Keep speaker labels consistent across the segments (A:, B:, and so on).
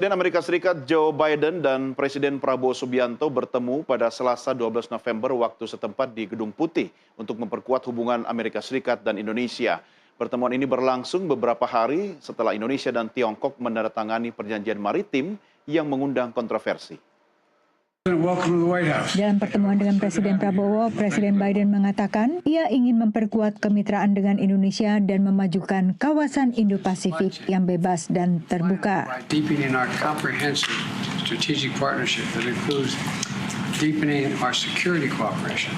A: Presiden Amerika Serikat Joe Biden dan Presiden Prabowo Subianto bertemu pada Selasa 12 November waktu setempat di Gedung Putih untuk memperkuat hubungan Amerika Serikat dan Indonesia. Pertemuan ini berlangsung beberapa hari setelah Indonesia dan Tiongkok menandatangani perjanjian maritim yang mengundang kontroversi.
B: Dalam pertemuan dengan Presiden Prabowo, Presiden Biden mengatakan ia ingin memperkuat kemitraan dengan Indonesia dan memajukan kawasan Indo-Pasifik yang bebas dan terbuka.
C: Deepening our comprehensive strategic partnership that includes deepening our security cooperation.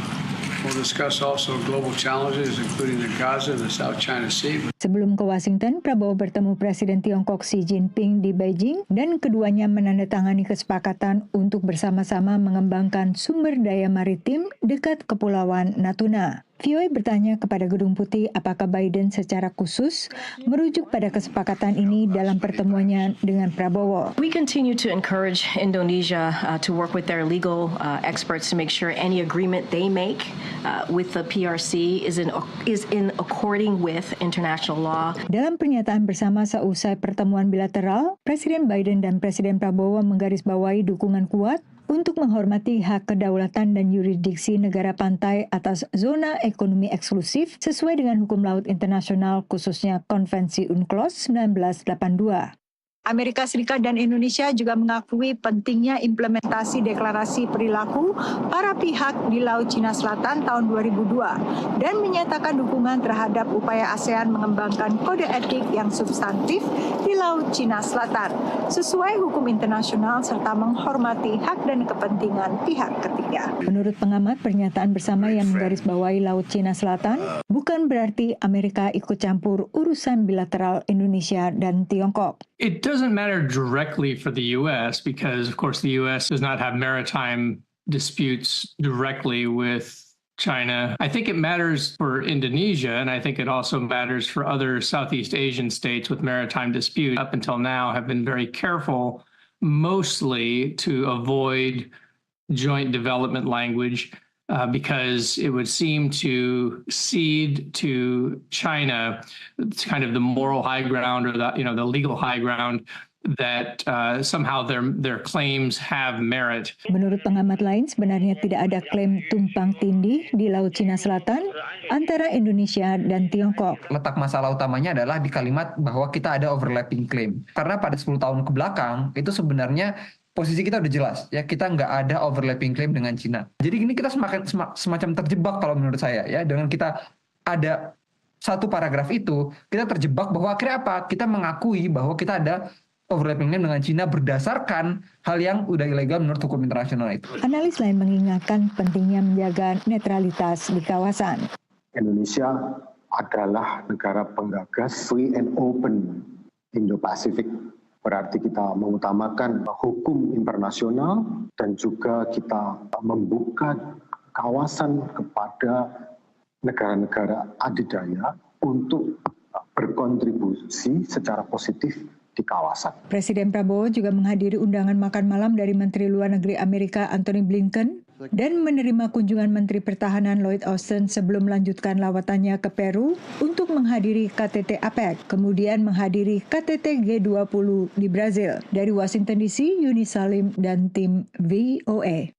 C: We'll discuss also global challenges including the Gaza and the South China Sea.
B: Sebelum ke Washington, Prabowo bertemu Presiden Tiongkok Xi Jinping di Beijing dan keduanya menandatangani kesepakatan untuk bersama-sama mengembangkan sumber daya maritim dekat Kepulauan Natuna. VOA bertanya kepada Gedung Putih apakah Biden secara khusus merujuk pada kesepakatan ini dalam pertemuannya dengan Prabowo.
D: We continue to encourage Indonesia to work with their legal experts to make sure any agreement they make with the PRC is in according with international law.
B: Dalam pernyataan bersama seusai pertemuan bilateral, Presiden Biden dan Presiden Prabowo menggarisbawahi dukungan kuat untuk menghormati hak kedaulatan dan yurisdiksi negara pantai atas zona ekonomi eksklusif sesuai dengan hukum laut internasional khususnya Konvensi UNCLOS 1982. Amerika Serikat dan Indonesia juga mengakui pentingnya implementasi deklarasi perilaku para pihak di Laut Cina Selatan tahun 2002 dan menyatakan dukungan terhadap upaya ASEAN mengembangkan kode etik yang substantif di Laut Cina Selatan sesuai hukum internasional serta menghormati hak dan kepentingan pihak ketiga. Menurut pengamat, pernyataan bersama yang menggarisbawahi Laut Cina Selatan bukan berarti Amerika ikut campur urusan bilateral Indonesia dan Tiongkok.
E: It doesn't matter directly for the U.S. because, of course, the U.S. does not have maritime disputes directly with China. I think it matters for Indonesia, and I think it also matters for other Southeast Asian states with maritime disputes. Up until now, have been very careful, mostly to avoid joint development language. Because it would seem to cede to China kind of the moral high ground or the legal high ground that somehow their claims have merit.
B: Menurut pengamat lain, sebenarnya tidak ada klaim tumpang tindih di Laut Cina Selatan antara Indonesia dan Tiongkok.
F: Letak masalah utamanya adalah di kalimat bahwa kita ada overlapping claim. Karena pada 10 tahun ke belakang itu sebenarnya posisi kita udah jelas, ya kita nggak ada overlapping claim dengan Cina. Jadi ini kita semacam terjebak kalau menurut saya, ya dengan kita ada satu paragraf itu, kita terjebak bahwa akhirnya apa? Kita mengakui bahwa kita ada overlapping claim dengan Cina berdasarkan hal yang udah ilegal menurut hukum internasional itu.
B: Analis lain mengingatkan pentingnya menjaga netralitas di kawasan.
G: Indonesia adalah negara penggagas free and open Indo-Pasifik. Berarti kita mengutamakan hukum internasional dan juga kita membuka kawasan kepada negara-negara adidaya untuk berkontribusi secara positif di kawasan.
B: Presiden Prabowo juga menghadiri undangan makan malam dari Menteri Luar Negeri Amerika Antony Blinken dan menerima kunjungan Menteri Pertahanan Lloyd Austin sebelum melanjutkan lawatannya ke Peru untuk menghadiri KTT APEC, kemudian menghadiri KTT G20 di Brazil. Dari Washington DC, Yuni Salim dan tim VOA.